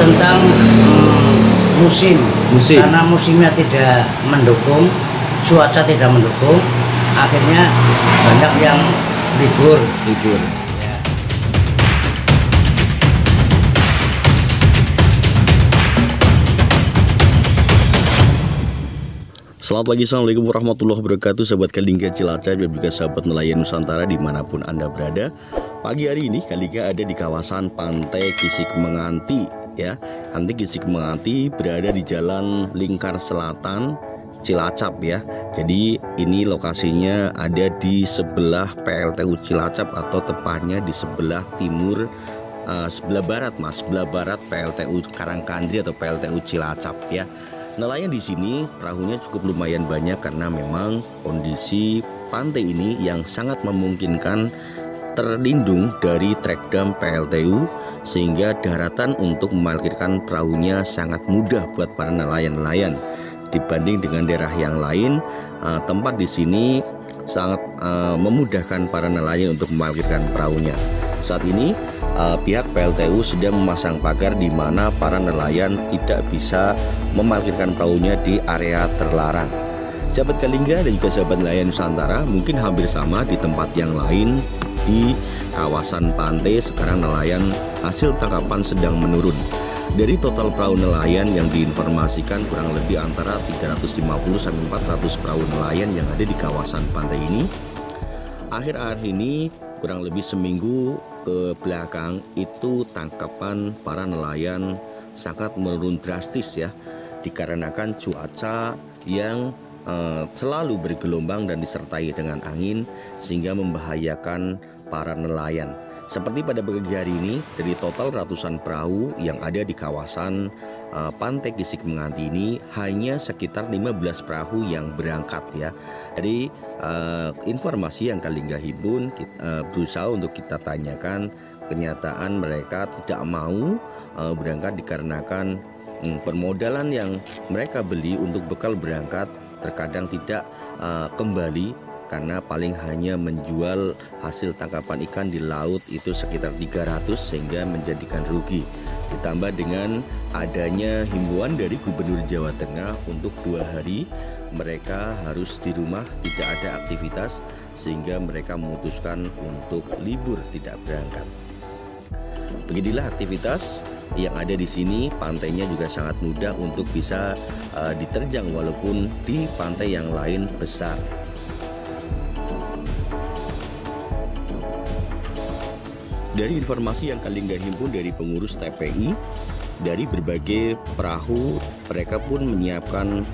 tentang musim, karena musimnya tidak mendukung, cuaca tidak mendukung, akhirnya banyak yang libur. Selamat pagi, assalamualaikum warahmatullahi wabarakatuh, sahabat Kalingga Cilacap dan juga sahabat nelayan Nusantara dimanapun Anda berada. Pagi hari ini Kalingga ada di kawasan Pantai Kisik Menganti ya. Pantai Kisik Menganti berada di Jalan Lingkar Selatan Cilacap ya. Jadi ini lokasinya ada di sebelah PLTU Cilacap atau tepatnya di sebelah timur, sebelah barat PLTU Karangkandri atau PLTU Cilacap ya. Nelayan di sini perahunya cukup lumayan banyak karena memang kondisi pantai ini yang sangat memungkinkan terlindung dari trek dam PLTU, sehingga daratan untuk memarkirkan perahunya sangat mudah buat para nelayan-nelayan. Dibanding dengan daerah yang lain, tempat di sini sangat memudahkan para nelayan untuk memarkirkan perahunya. Saat ini pihak PLTU sedang memasang pagar di mana para nelayan tidak bisa memarkirkan perahunya di area terlarang. Sahabat Kalingga dan juga sahabat nelayan Nusantara, mungkin hampir sama di tempat yang lain di kawasan pantai. Sekarang nelayan hasil tangkapan sedang menurun. Dari total perahu nelayan yang diinformasikan kurang lebih antara 350 sampai 400 perahu nelayan yang ada di kawasan pantai ini. Akhir-akhir ini kurang lebih seminggu ke belakang itu tangkapan para nelayan sangat menurun drastis ya, dikarenakan cuaca yang selalu bergelombang dan disertai dengan angin sehingga membahayakan para nelayan. Seperti pada pagi hari ini, dari total ratusan perahu yang ada di kawasan Pantai Kisik Menganti ini hanya sekitar 15 perahu yang berangkat ya. Jadi informasi yang Kalingga himpun, berusaha untuk kita tanyakan, kenyataan mereka tidak mau berangkat dikarenakan permodalan yang mereka beli untuk bekal berangkat terkadang tidak kembali, karena paling hanya menjual hasil tangkapan ikan di laut itu sekitar 300 sehingga menjadikan rugi. Ditambah dengan adanya himbauan dari Gubernur Jawa Tengah untuk 2 hari mereka harus di rumah, tidak ada aktivitas, sehingga mereka memutuskan untuk libur tidak berangkat. Beginilah aktivitas yang ada di sini. Pantainya juga sangat mudah untuk bisa diterjang walaupun di pantai yang lain besar. Dari informasi yang Kalingga himpun dari pengurus TPI, dari berbagai perahu mereka pun menyiapkan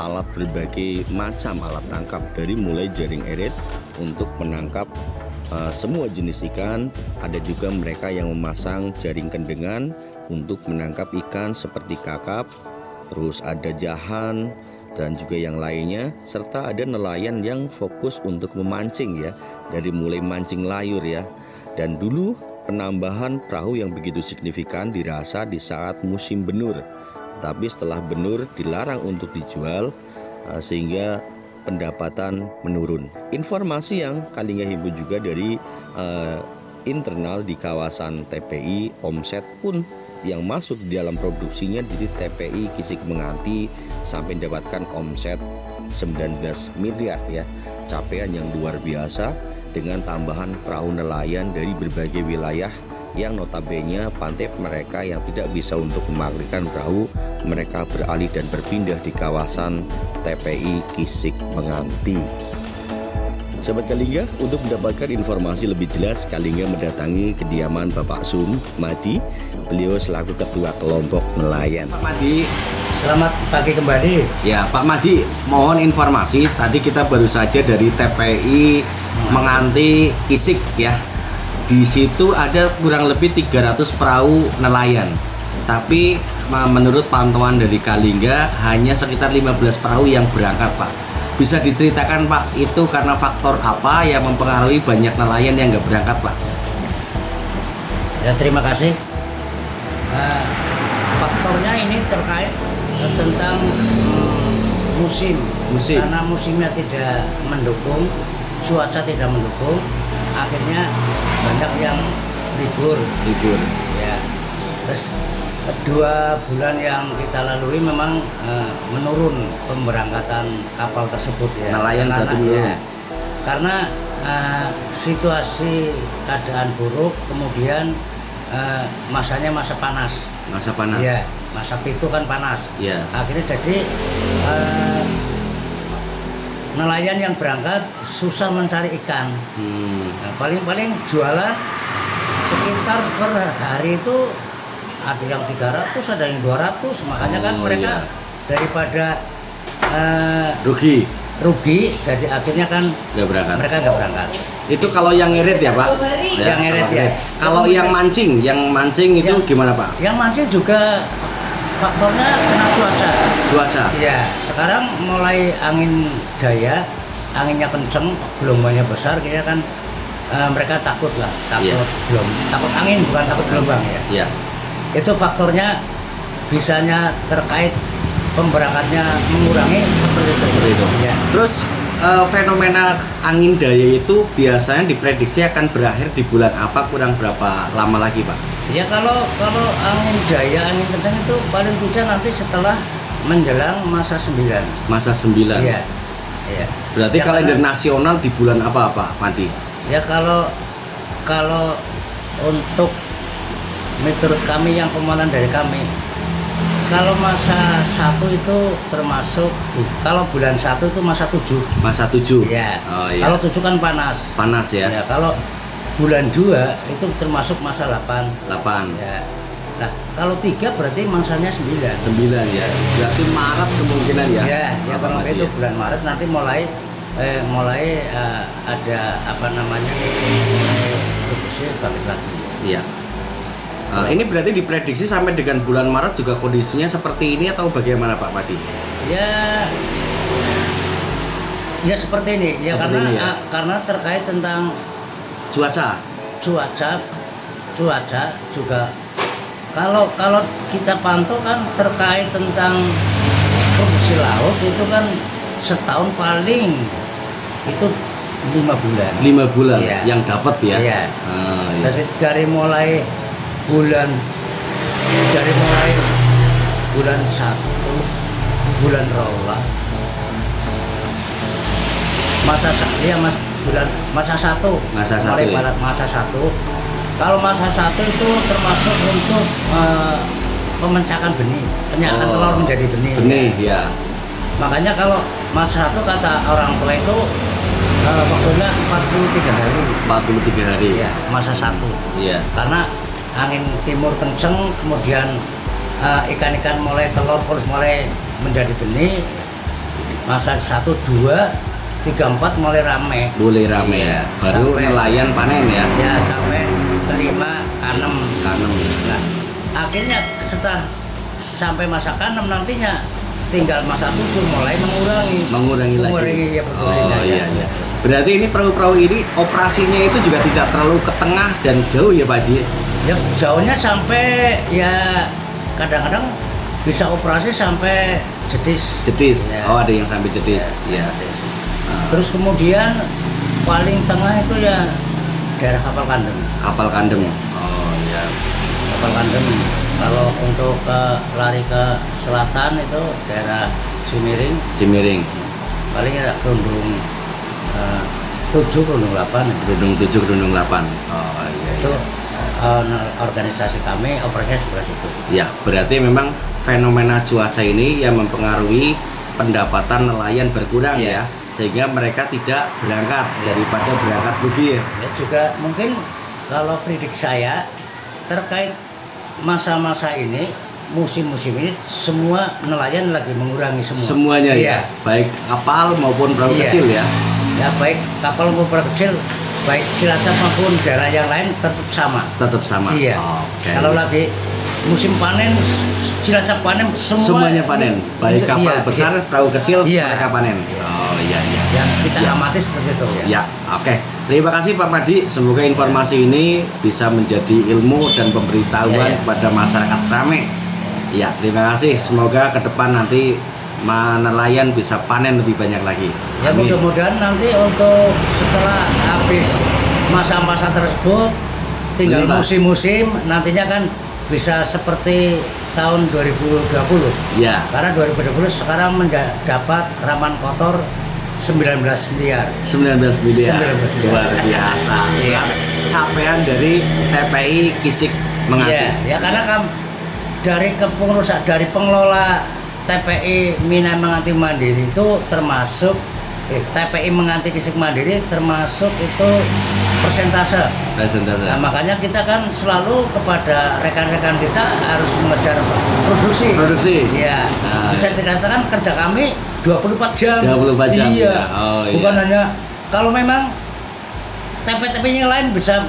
alat berbagai macam alat tangkap, dari mulai jaring eret untuk menangkap semua jenis ikan. Ada juga mereka yang memasang jaring kendengan untuk menangkap ikan seperti kakap, terus ada jahan dan juga yang lainnya, serta ada nelayan yang fokus untuk memancing ya, dari mulai mancing layur ya. Dan dulu penambahan perahu yang begitu signifikan dirasa di saat musim benur, tapi setelah benur dilarang untuk dijual sehingga pendapatan menurun. Informasi yang Kalingga himpun juga dari internal di kawasan TPI, omset pun yang masuk di dalam produksinya di TPI Kisik Menganti sampai mendapatkan omset 19 miliar ya, capaian yang luar biasa dengan tambahan perahu nelayan dari berbagai wilayah yang notabene pantai mereka yang tidak bisa untuk memarkirkan perahu, mereka beralih dan berpindah di kawasan TPI Kisik Menganti. Sahabat Kalingga, untuk mendapatkan informasi lebih jelas, Kalingga mendatangi kediaman Bapak Sum Madi. Beliau selaku ketua kelompok nelayan. Pak Madi, selamat pagi kembali. Ya, Pak Madi, mohon informasi. Tadi kita baru saja dari TPI Menganti Kisik ya. Di situ ada kurang lebih 300 perahu nelayan. Tapi menurut pantauan dari Kalingga hanya sekitar 15 perahu yang berangkat, Pak. Bisa diceritakan, Pak, itu karena faktor apa yang mempengaruhi banyak nelayan yang nggak berangkat, Pak? Ya, terima kasih. Faktornya ini terkait tentang musim, karena musimnya tidak mendukung, cuaca tidak mendukung, akhirnya banyak yang libur Libur. ya. Terus 2 bulan yang kita lalui memang menurun pemberangkatan kapal tersebut ya. Nelayan berarti menurun. Ya, karena situasi keadaan buruk, kemudian masanya masa panas. Masa panas. Ya, masa pitu kan panas. Ya. Akhirnya jadi nelayan yang berangkat susah mencari ikan. Nah, paling-paling jualan sekitar per hari itu ada yang 300, ada yang 200. Makanya kan mereka daripada rugi, jadi akhirnya kan nggak berangkat. Mereka nggak berangkat. Itu kalau yang ngirit ya Pak? Yang ngirit ya. Kalau yang mancing itu gimana Pak? Yang mancing juga faktornya kena cuaca. Cuaca. Iya, sekarang mulai angin daya, anginnya kenceng, gelombangnya besar, kayaknya kan mereka takut takut angin bukan takut gelombang ya. Iya. Itu faktornya bisanya terkait pemberangkatnya mengurangi seperti itu. Ya. Terus fenomena angin daya itu biasanya diprediksi akan berakhir di bulan apa, kurang berapa lama lagi Pak? Ya kalau angin daya, angin kencang itu paling tidak nanti setelah menjelang masa 9. Masa 9. Iya. Iya. Berarti ya, kalender nasional di bulan apa Pak Mati? Ya kalau untuk menurut kami yang pemantauan dari kami, kalau masa 1 itu termasuk, kalau bulan 1 itu masa 7. Masa 7? Ya. Oh, iya. Kalau 7 kan panas. Panas ya? Ya, kalau bulan 2 itu termasuk masa 8. 8. Ya. Nah, kalau 3 berarti masanya 9. 9 ya. Berarti Maret kemungkinan ya? Ya kurang lebih itu bulan Maret nanti mulai ada apa namanya produksi bangkit lagi. Iya. Ini berarti diprediksi sampai dengan bulan Maret juga kondisinya seperti ini atau bagaimana Pak Padi? Ya seperti ini ya, seperti karena ini ya? Karena terkait tentang cuaca juga kalau kita pantau kan terkait tentang produksi laut itu kan setahun paling itu 5 bulan. 5 bulan ya. Yang dapat ya? Iya. Iya. Jadi dari mulai bulan 1 bulan rolas masa 1 mulai ya? masa 1. Kalau masa 1 itu termasuk untuk pemencakan benih, penyakan telur menjadi benih ya. Makanya kalau masa 1 kata orang tua itu waktunya 43 hari. 43 hari ya, masa 1. Iya. Karena angin timur kenceng, kemudian ikan-ikan mulai telur terus mulai menjadi benih. Masa 1, 2, 3, 4 mulai rame. Ya. Baru Sampai, nelayan panen ya? Ya sampai kelima kanem. Nah, akhirnya setelah sampai masa kanem nantinya tinggal masa 7 mulai mengurangi lagi. Ya, produksinya. Iya. Berarti ini perahu-perahu ini operasinya itu juga tidak terlalu ke tengah dan jauh ya Pak Haji? Ya jauhnya sampai ya kadang-kadang bisa operasi sampai Jetis. Ya. Oh ada yang sampai Jetis. Ya. Terus kemudian paling tengah itu ya daerah Kapal Kandem. Kapal Kandem. Oh iya. Kapal Kandem. Kalau untuk lari ke selatan itu daerah Cimiring. Paling ya Gerundung 7, Gerundung 8. Gerundung 7, Gerundung 8. Oh iya. Itu organisasi kami operasinya sebelah situ. Ya, berarti memang fenomena cuaca ini yang mempengaruhi pendapatan nelayan berkurang ya, sehingga mereka tidak berangkat daripada berangkat rugi ya. Ya juga mungkin kalau prediksi saya terkait masa-masa ini, musim-musim ini semua nelayan lagi mengurangi semua. Semuanya ya, baik kapal maupun perahu kecil ya. Ya baik kapal maupun perahu kecil, baik Cilacap maupun daerah yang lain tetap sama. Tetap sama. Iya. Kalau lagi musim panen, Cilacap panen semuanya panen. Baik kapal besar, perahu kecil, mereka panen. Oh iya. Yang kita amati seperti itu ya. Ya, oke. Terima kasih Pak Padi. Semoga informasi ini bisa menjadi ilmu dan pemberitahuan kepada masyarakat Trame. Ya, terima kasih. Semoga ke depan nanti nelayan bisa panen lebih banyak lagi. Ya mudah-mudahan nanti untuk setelah habis masa-masa tersebut tinggal musim-musim nantinya kan bisa seperti tahun 2020. Ya. Karena 2020 sekarang mendapat raman kotor 19 miliar. 19 miliar. 19 miliar. Luar biasa. Iya. Capaian dari TPI Kisik Menganti. Iya, ya karena dari kepengurusan dari pengelola TPI Mina Menganti Mandiri itu termasuk TPI Menganti Kisik Mandiri termasuk itu persentase. Nah, makanya kita kan selalu kepada rekan-rekan kita harus mengejar produksi. Iya. Nah, bisa dikatakan kerja kami 24 jam. 24 jam. Iya. Oh, Bukan iya. hanya kalau memang TP-TP yang lain bisa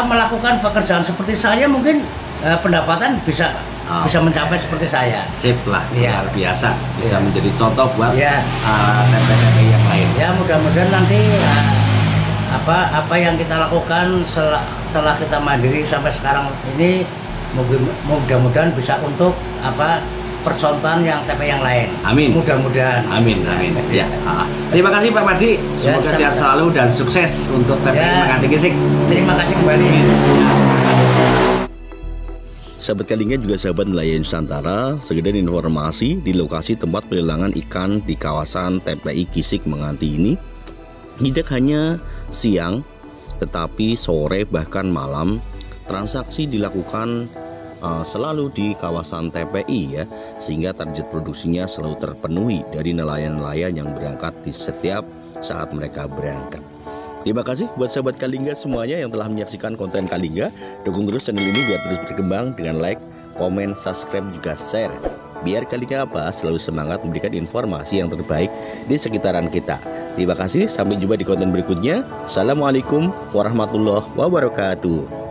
melakukan pekerjaan seperti saya, mungkin pendapatan bisa mencapai seperti saya. Sip lah, Iya. luar biasa. Bisa Iya. menjadi contoh buat Iya. TP-TP yang lain. Ya mudah-mudahan nanti apa yang kita lakukan setelah kita mandiri sampai sekarang ini mudah-mudahan bisa untuk percontohan yang TP yang lain. Amin. Mudah-mudahan. Amin. Ya. Terima kasih Pak Madi. Ya, Semoga sehat sama-sama. selalu dan sukses untuk TPI Ya. Menganti Kisik. Terima kasih kembali. Sahabat Kalingga juga sahabat nelayan Nusantara, sekedar informasi di lokasi tempat pelelangan ikan di kawasan TPI Kisik Menganti ini tidak hanya siang tetapi sore bahkan malam transaksi dilakukan selalu di kawasan TPI ya, sehingga target produksinya selalu terpenuhi dari nelayan-nelayan yang berangkat di setiap saat mereka berangkat. Terima kasih buat sahabat Kalingga semuanya yang telah menyaksikan konten Kalingga. Dukung terus channel ini biar terus berkembang dengan like, komen, subscribe, juga share. Biar Kalingga selalu semangat memberikan informasi yang terbaik di sekitaran kita. Terima kasih, sampai jumpa di konten berikutnya. Assalamualaikum warahmatullahi wabarakatuh.